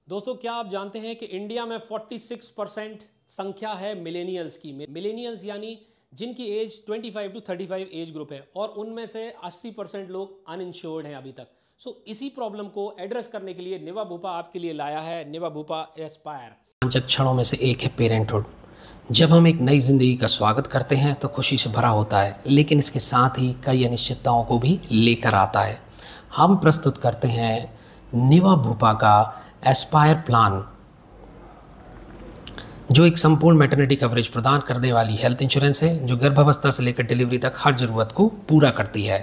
दोस्तों, क्या आप जानते हैं कि इंडिया में 46% संख्या है मिलेनियल्स की। मिलेनियल्स यानी जिनकी एज 25 टू 35 एज ग्रुप है और उनमें से 80% लोग अनइंश्योर्ड हैं अभी तक। इसी प्रॉब्लम को एड्रेस करने के लिए निवा भूपा आपके लिए लाया है निवा भूपा एस्पायर। रोमांचक क्षणों में से एक है पेरेंटहुड। जब हम एक नई जिंदगी का स्वागत करते हैं तो खुशी से भरा होता है, लेकिन इसके साथ ही कई अनिश्चितताओं को भी लेकर आता है। हम प्रस्तुत करते हैं निवा भूपा का एस्पायर प्लान, जो एक संपूर्ण मैटरनिटी कवरेज प्रदान करने वाली हेल्थ इंश्योरेंस है, जो गर्भावस्था से लेकर डिलीवरी तक हर जरूरत को पूरा करती है।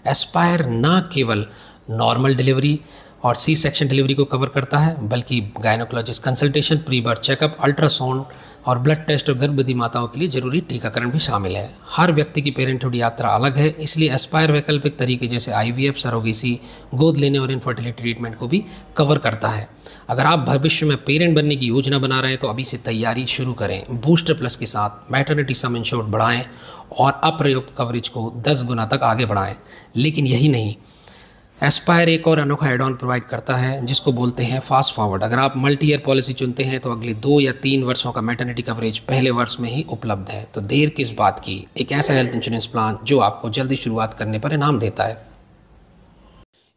एस्पायर न केवल नॉर्मल डिलीवरी और सी सेक्शन डिलीवरी को कवर करता है, बल्कि gynaecologist consultation, pre birth checkup, ultrasound और ब्लड टेस्ट और गर्भवती माताओं के लिए जरूरी टीकाकरण भी शामिल है। हर व्यक्ति की पेरेंटहुड यात्रा अलग है, इसलिए एस्पायर वैकल्पिक तरीके जैसे IVF, सरोगेसी, गोद लेने और इनफर्टिलिटी ट्रीटमेंट को भी कवर करता है। अगर आप भविष्य में पेरेंट बनने की योजना बना रहे हैं तो अभी से तैयारी शुरू करें। बूस्टर प्लस के साथ मैटरनिटी सम इंश्योर्ड बढ़ाएं और अप्रयुक्त कवरेज को 10 गुना तक आगे बढ़ाएं। लेकिन यही नहीं, एस्पायर एक और अनोखा एड ऑन प्रोवाइड करता है जिसको बोलते हैं फास्ट फॉरवर्ड। अगर आप मल्टी ईयर पॉलिसी चुनते हैं तो अगले 2 या 3 वर्षों का मैटरनिटी कवरेज पहले वर्ष में ही उपलब्ध है। तो देर किस बात की, एक ऐसा हेल्थ इंश्योरेंस प्लान जो आपको जल्दी शुरुआत करने पर इनाम देता है।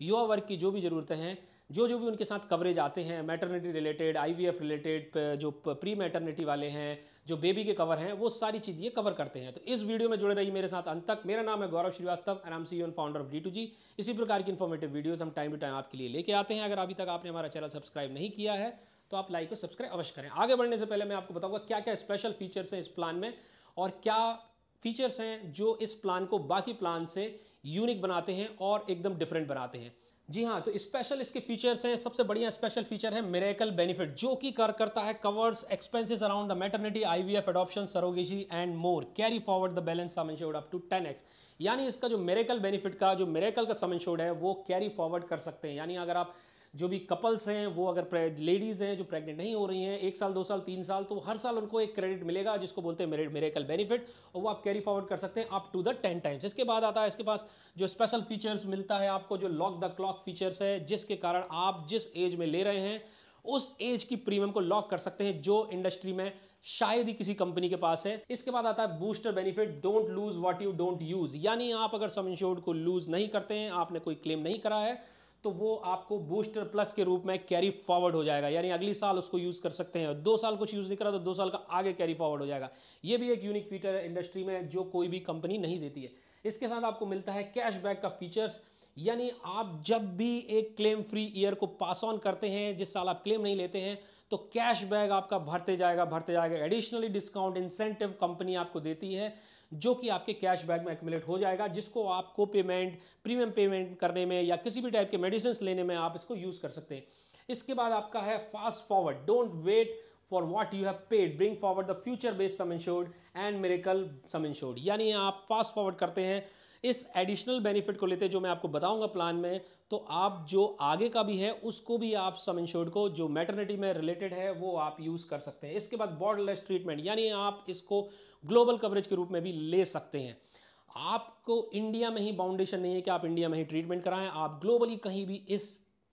युवा वर्ग की जो भी ज़रूरतें हैं, जो भी उनके साथ कवरेज आते हैं, मैटरनिटी रिलेटेड, IVF रिलेटेड, जो प्री मैटरनिटी वाले हैं, जो बेबी के कवर हैं, वो सारी चीज़ ये कवर करते हैं। तो इस वीडियो में जुड़े रहिए मेरे साथ अंत तक। मेरा नाम है Gaurav Shrivastava and I am CEO and founder of D2G। इसी प्रकार की इन्फॉर्मेटिव वीडियोस हम टाइम टू टाइम आपके लिए लेके आते हैं। अगर अभी तक आपने हमारा चैनल सब्सक्राइब नहीं किया है तो आप लाइक और सब्सक्राइब अवश्य करें। आगे बढ़ने से पहले मैं आपको बताऊंगा क्या क्या स्पेशल फीचर्स हैं इस प्लान में और क्या फीचर्स हैं जो इस प्लान को बाकी प्लान से यूनिक बनाते हैं और एकदम डिफरेंट बनाते हैं। जी हाँ, तो स्पेशल इसके फीचर्स हैं। सबसे बढ़िया स्पेशल फीचर है मिरेकल बेनिफिट, जो कि करता है covers expenses around the maternity, IVF, adoption, surrogacy and more, carry forward the balance sum insured up to 10x। यानी इसका जो मिरेकल बेनिफिट का जो मिरेकल का सम इंश्योर्ड है वो कैरी फॉरवर्ड कर सकते हैं। यानी अगर आप जो भी कपल्स हैं, वो अगर लेडीज़ हैं जो प्रेग्नेंट नहीं हो रही हैं 1 साल 2 साल 3 साल, तो हर साल उनको एक क्रेडिट मिलेगा जिसको बोलते हैं मिरेकल बेनिफिट, और वो आप कैरी फॉरवर्ड कर सकते हैं अप टू द 10 टाइम्स। इसके बाद आता है इसके पास जो स्पेशल फीचर्स मिलता है आपको, जो लॉक द क्लॉक फीचर्स है, जिसके कारण आप जिस एज में ले रहे हैं उस एज की प्रीमियम को लॉक कर सकते हैं, जो इंडस्ट्री में शायद ही किसी कंपनी के पास है। इसके बाद आता है booster benefit, don't lose what you don't use. यानी आप अगर सम इंश्योर्ड को लूज नहीं करते हैं, आपने कोई क्लेम नहीं करा है, तो वो आपको बूस्टर प्लस के रूप में कैरी फॉरवर्ड हो जाएगा। यानी अगली साल उसको यूज कर सकते हैं। 2 साल कुछ यूज नहीं करा तो 2 साल का आगे कैरी फॉरवर्ड हो जाएगा। ये भी एक यूनिक फीचर है इंडस्ट्री में जो कोई भी कंपनी नहीं देती है। इसके साथ आपको मिलता है कैशबैक का फीचर्स, यानी आप जब भी एक क्लेम फ्री ईयर को पास ऑन करते हैं, जिस साल आप क्लेम नहीं लेते हैं, तो कैशबैक आपका भरते जाएगा। एडिशनली डिस्काउंट इंसेंटिव कंपनी आपको देती है, जो कि आपके कैशबैक में एक्यूमुलेट हो जाएगा, जिसको आपको पेमेंट, प्रीमियम पेमेंट करने में या किसी भी टाइप के मेडिसिन लेने में आप इसको यूज कर सकते हैं। इसके बाद आपका है fast forward, don't wait for what you have paid, bring forward the future based sum insured and miracle sum insured. यानी आप फास्ट फॉरवर्ड करते हैं, इस एडिशनल बेनिफिट को लेते हैं जो मैं आपको बताऊंगा प्लान में, तो आप जो आगे का भी है उसको भी आप सम इंश्योर्ड को जो मैटरनिटी में रिलेटेड है वो आप यूज कर सकते हैं। इसके बाद बॉर्डरलेस ट्रीटमेंट, यानी आप इसको ग्लोबल कवरेज के रूप में भी ले सकते हैं। आपको इंडिया में ही बाउंडेशन नहीं है कि आप इंडिया में ही ट्रीटमेंट कराएं, आप ग्लोबली कहीं भी इस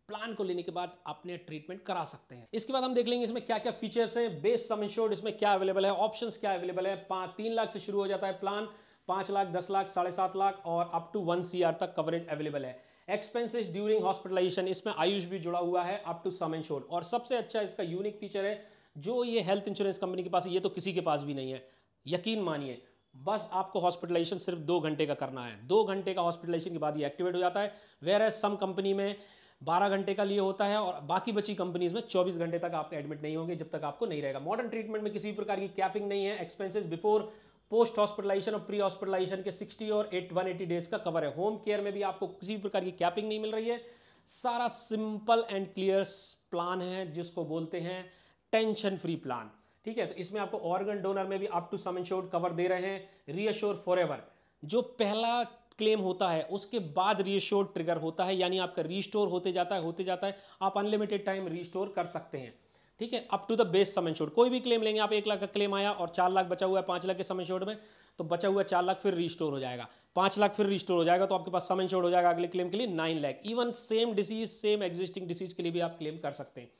प्लान को लेने के बाद अपने ट्रीटमेंट करा सकते हैं। इसके बाद हम देख लेंगे इसमें क्या क्या फीचर्स हैं, बेस सम इंश्योर्ड इसमें क्या अवेलेबल है, ऑप्शंस क्या अवेलेबल है। 3 लाख से शुरू हो जाता है प्लान, 5 लाख, 10 लाख, 7.5 लाख और अप टू 1 CR तक कवरेज अवेलेबल है। एक्सपेंसेस ड्यूरिंग हॉस्पिटलाइजेशन, इसमें आयुष भी जुड़ा हुआ है अप टू सम इंश्योर्ड। और सबसे अच्छा इसका यूनिक फीचर है जो ये हेल्थ इंश्योरेंस कंपनी के पास है, ये तो किसी के पास भी नहीं है, यकीन मानिए। बस आपको हॉस्पिटलाइजेशन सिर्फ 2 घंटे का करना है, 2 घंटे का हॉस्पिटलाइजेशन के बाद ये एक्टिवेट हो जाता है। वेयर एज सम कंपनी में 12 घंटे का लिए होता है और बाकी बची कंपनीज में 24 घंटे तक आप एडमिट नहीं होंगे जब तक आपको नहीं रहेगा। मॉडर्न ट्रीटमेंट में किसी भी प्रकार की कैपिंग नहीं है। एक्सपेंसेस बिफोर, पोस्ट हॉस्पिटलाइजेशन और प्री हॉस्पिटलाइजेशन के 60 और 180 डेज का कवर है। होम केयर में भी आपको किसी भी प्रकार की कैपिंग नहीं मिल रही है। सारा सिंपल एंड क्लियर प्लान है जिसको बोलते हैं टेंशन फ्री प्लान। ठीक है, तो इसमें आपको ऑर्गन डोनर में भी up to sum insured cover दे रहे हैं। रीअश्योर फॉरएवर, जो पहला क्लेम होता है उसके बाद रीअश्योर्ड ट्रिगर होता है, यानी आपका रीस्टोर होते जाता है, आप अनलिमिटेड टाइम रीस्टोर कर सकते हैं। ठीक है, up to the base sum insured. कोई भी क्लेम लेंगे आप, 1 लाख का क्लेम आया और 4 लाख बचा हुआ है 5 लाख के सम इंश्योर्ड में, तो बचा हुआ 4 लाख फिर रीस्टोर हो जाएगा, 5 लाख फिर रीस्टोर हो जाएगा, तो आपके पास सम इंश्योर्ड हो जाएगा अगले क्लेम के लिए 9 lakh. Even same disease, same existing disease के लिए भी आप क्लेम कर सकते हैं।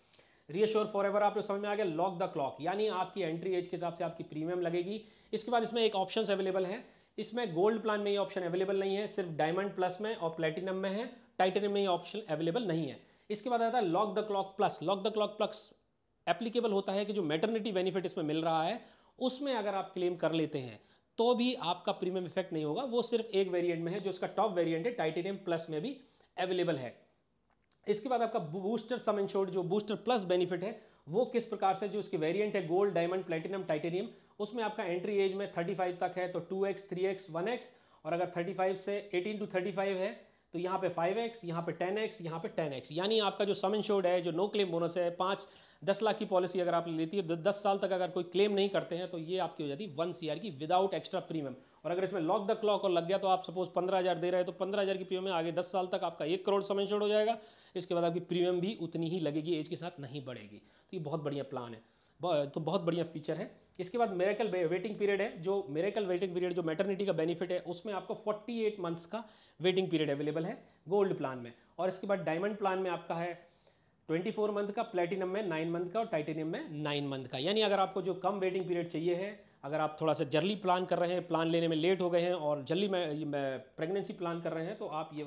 रीअश्योर फॉरएवर आपको समझ में आ गया। लॉक द क्लॉक यानी आपकी एंट्री एज के हिसाब से आपकी प्रीमियम लगेगी। इसके बाद इसमें एक ऑप्शंस अवेलेबल हैं, इसमें गोल्ड प्लान में ये ऑप्शन अवेलेबल नहीं है, सिर्फ डायमंड प्लस में और प्लेटिनम में है, टाइटेनियम में ये ऑप्शन अवेलेबल नहीं है। इसके बाद आता है lock the clock plus. Lock the clock plus applicable होता है कि जो मैटरनिटी बेनिफिट इसमें मिल रहा है उसमें अगर आप क्लेम कर लेते हैं तो भी आपका प्रीमियम इफेक्ट नहीं होगा। वो सिर्फ एक वेरिएंट में है जो इसका टॉप वेरिएंट है, टाइटेनियम प्लस में भी अवेलेबल है। इसके बाद आपका बूस्टर सम इंश्योर्ड जो बूस्टर प्लस बेनिफिट है वो किस प्रकार से, जो उसके वेरिएंट है गोल्ड, डायमंड, प्लेटिनम, टाइटेनियम, उसमें आपका एंट्री एज में 35 तक है तो 2x, 3x, 1x, और अगर 35 से 18 to 35 है तो यहाँ पे 5x, यहाँ पे 10x, यहाँ पे 10x। यानी आपका जो सम इंश्योर्ड है, जो नो क्लेम बोनस है, 5-10 लाख की पॉलिसी अगर आप लेती है 10 साल तक अगर कोई क्लेम नहीं करते हैं तो ये आपकी हो जाती है 1 CR की विदाउट एक्स्ट्रा प्रीमियम। और अगर इसमें लॉक द क्लॉक और लग गया तो आप सपोज 15,000 दे रहे हैं तो 15,000 की प्रीमियम में आगे 10 साल तक आपका 1 करोड़ सम इंश्योर्ड हो जाएगा। इसके बाद आपकी प्रीमियम भी उतनी ही लगेगी, एज के साथ नहीं बढ़ेगी। तो ये बहुत बढ़िया प्लान है, तो बहुत बढ़िया फीचर है। इसके बाद मिरेकल वेटिंग पीरियड है, जो मिरेकल वेटिंग पीरियड जो मैटरनिटी का बेनिफिट है उसमें आपको 48 मंथ्स का वेटिंग पीरियड अवेलेबल है गोल्ड प्लान में। और इसके बाद डायमंड प्लान में आपका है 24 मंथ का, प्लेटिनम में 9 मंथ का और टाइटेनियम में 9 मंथ का। यानी अगर आपको जो कम वेटिंग पीरियड चाहिए है, अगर आप थोड़ा सा जल्दी प्लान कर रहे हैं, प्लान लेने में लेट हो गए हैं और जल्दी में प्रेगनेंसी प्लान कर रहे हैं तो आप ये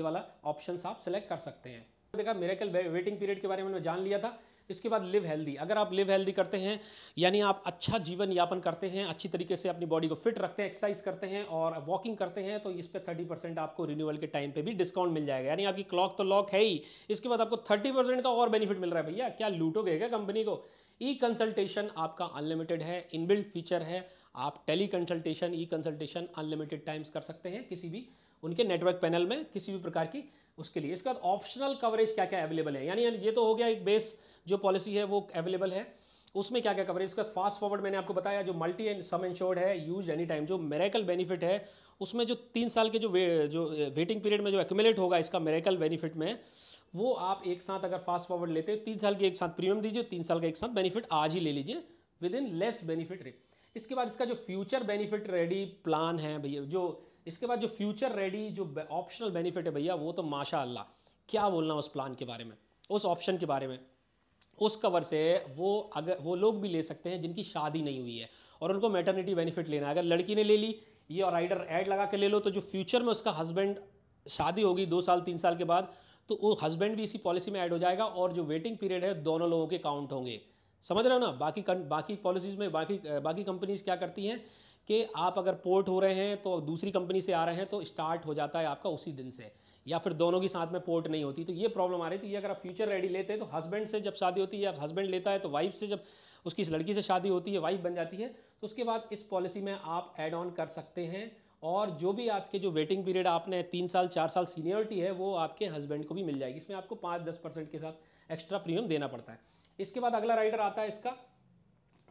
वाला ऑप्शन आप सेलेक्ट कर सकते हैं। देखा मिरेकल वेटिंग पीरियड के बारे में जान लिया था। इसके बाद लिव हेल्दी, अगर आप लिव हेल्दी करते हैं यानी आप अच्छा जीवन यापन करते हैं, अच्छी तरीके से अपनी बॉडी को फिट रखते हैं, एक्सरसाइज करते हैं और वॉकिंग करते हैं तो इस पर 30% आपको रिन्यूअल के टाइम पे भी डिस्काउंट मिल जाएगा। यानी आपकी क्लॉक तो लॉक है ही, इसके बाद आपको 30% का और बेनिफिट मिल रहा है। भैया क्या लूटोगे क्या कंपनी को? ई कंसल्टेशन आपका अनलिमिटेड है, इनबिल्ट फीचर है। आप teleconsultation, E consultation unlimited times कर सकते हैं किसी भी उनके नेटवर्क पैनल में किसी भी प्रकार की उसके लिए। इसके बाद ऑप्शनल कवरेज क्या क्या अवेलेबल है, यानी ये तो हो गया एक बेस जो पॉलिसी है वो अवेलेबल है, उसमें क्या क्या कवरेज। इसके बाद फास्ट फॉरवर्ड मैंने आपको बताया, जो मल्टी एंड सम इंश्योर्ड है, यूज एनी टाइम। जो मिरेकल बेनिफिट है उसमें जो 3 साल के जो वेटिंग पीरियड में जो एक्यूमुलेट होगा इसका मिरेकल बेनिफिट में, वो आप एक साथ अगर फास्ट फॉरवर्ड लेते हैं 3 साल की एक साथ प्रीमियम दीजिए, 3 साल का एक साथ बेनिफिट आज ही ले लीजिए with in less benefit rate. इसके बाद इसका जो फ्यूचर बेनिफिट रेडी प्लान है भैया, जो इसके बाद जो फ्यूचर रेडी जो ऑप्शनल बेनिफिट है भैया, वो तो माशाअल्लाह क्या बोलना उस प्लान के बारे में, उस ऑप्शन के बारे में। उस कवर से वो लोग भी ले सकते हैं जिनकी शादी नहीं हुई है और उनको मैटरनिटी बेनिफिट लेना है। अगर लड़की ने ले ली ये और राइडर ऐड लगा के ले लो तो जो फ्यूचर में उसका हस्बैंड शादी होगी 2 साल 3 साल के बाद तो वो हस्बैंड भी इसी पॉलिसी में ऐड हो जाएगा और जो वेटिंग पीरियड है दोनों लोगों के काउंट होंगे। समझ रहे हो ना? बाकी पॉलिसीज़ में बाकी कंपनीज़ क्या करती हैं कि आप अगर पोर्ट हो रहे हैं तो दूसरी कंपनी से आ रहे हैं तो स्टार्ट हो जाता है आपका उसी दिन से, या फिर दोनों की साथ में पोर्ट नहीं होती तो ये प्रॉब्लम आ रही थी। ये अगर आप फ्यूचर रेडी लेते हैं तो हस्बैंड से जब शादी होती है या हस्बैंड लेता है तो वाइफ से, जब उसकी इस लड़की से शादी होती है वाइफ बन जाती है तो उसके बाद इस पॉलिसी में आप ऐड ऑन कर सकते हैं और जो भी आपके जो वेटिंग पीरियड आपने 3 साल 4 साल सीनियरिटी है वो आपके हस्बैंड को भी मिल जाएगी। इसमें आपको 5-10% के साथ एक्स्ट्रा प्रीमियम देना पड़ता है। इसके बाद अगला राइडर आता है इसका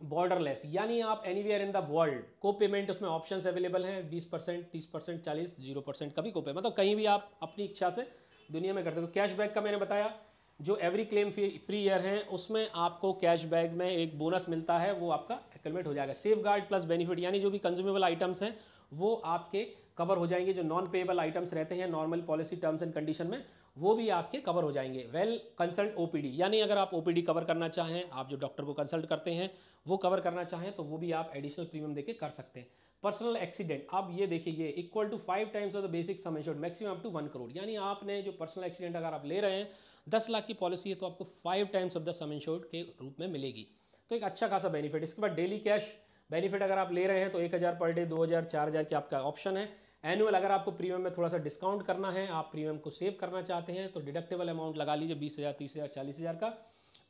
बॉर्डरलेस, यानी आप एनीवेयर इन द वर्ल्ड को पेमेंट, उसमें ऑप्शंस अवेलेबल हैं 20%, 30%, 40, 0% का भी को पे, मतलब कहीं भी आप अपनी इच्छा से दुनिया में करते हो। कैशबैक का मैंने बताया, जो एवरी क्लेम फ्री ईयर है उसमें आपको कैशबैक में एक बोनस मिलता है, वो आपका एक्यूमुलेट हो जाएगा। सेफ गार्ड प्लस बेनिफिट, यानी जो भी कंज्यूमेबल आइटम्स हैं वो आपके कवर हो जाएंगे। जो नॉन पेएबल आइटम्स रहते हैं normal policy terms and condition में वो भी आपके कवर हो जाएंगे। वेल कंसल्ट ओपीडी, यानी अगर आप ओपीडी कवर करना चाहें, आप जो डॉक्टर को कंसल्ट करते हैं वो कवर करना चाहें तो वो भी आप एडिशनल प्रीमियम देके कर सकते हैं। पर्सनल एक्सीडेंट, अब ये देखिए ये equal to 5 times of the basic sum insured maximum up to 1 crore, यानी आपने जो पर्सनल एक्सीडेंट अगर आप ले रहे हैं 10 लाख की पॉलिसी है तो आपको 5 times of the some insured के रूप में मिलेगी, तो एक अच्छा खासा बेनिफिट। इसके बाद डेली कैश बेनिफिट अगर आप ले रहे हैं तो 1000 पर डे, 2000, 4000 की आपका ऑप्शन है। एनुअल अगर आपको प्रीमियम में थोड़ा सा डिस्काउंट करना है, आप प्रीमियम को सेव करना चाहते हैं तो डिडक्टेबल अमाउंट लगा लीजिए 20,000, 30,000, 40,000 का,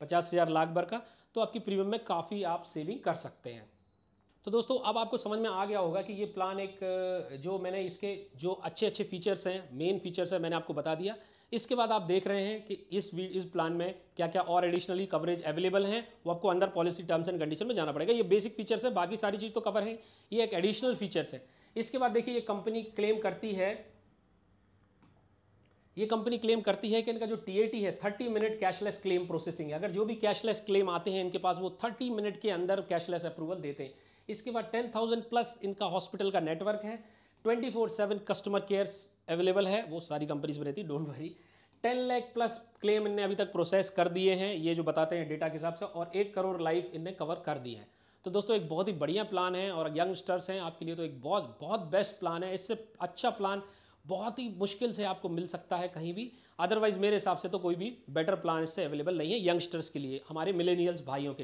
50,000 लाख भर का, तो आपकी प्रीमियम में काफ़ी आप सेविंग कर सकते हैं। तो दोस्तों अब आपको समझ में आ गया होगा कि ये प्लान एक जो मैंने इसके जो अच्छे अच्छे फीचर्स हैं, मेन फीचर्स हैं, मैंने आपको बता दिया। इसके बाद आप देख रहे हैं कि इस प्लान में क्या क्या और एडिशनली कवरेज अवेलेबल हैं, वो आपको अंदर पॉलिसी टर्म्स एंड कंडीशन में जाना पड़ेगा। ये बेसिक फीचर्स है, बाकी सारी चीज़ तो कवर है, ये एक एडिशनल फीचर्स है। इसके बाद देखिए ये कंपनी क्लेम करती है कि इनका जो TAT है 30 मिनट कैशलेस क्लेम प्रोसेसिंग है। अगर जो भी कैशलेस क्लेम आते हैं इनके पास वो 30 मिनट के अंदर कैशलेस अप्रूवल देते हैं। इसके बाद 10,000 प्लस इनका हॉस्पिटल का नेटवर्क है, 24/7 कस्टमर केयर्स अवेलेबल है, वो सारी कंपनीज में रहती है, don't worry. 10 lakh plus claim इनने अभी तक प्रोसेस कर दिए हैं, ये जो बताते हैं डेटा के हिसाब से, और 1 करोड़ लाइफ इनने कवर कर दी है। तो दोस्तों एक बहुत ही बढ़िया प्लान है और यंगस्टर्स हैं आपके लिए तो एक बहुत बहुत बेस्ट प्लान है। इससे अच्छा प्लान बहुत ही मुश्किल से आपको मिल सकता है कहीं भी, अदरवाइज मेरे हिसाब से तो कोई भी बेटर प्लान इससे अवेलेबल नहीं है यंगस्टर्स के लिए, हमारे मिलेनियल्स भाइयों के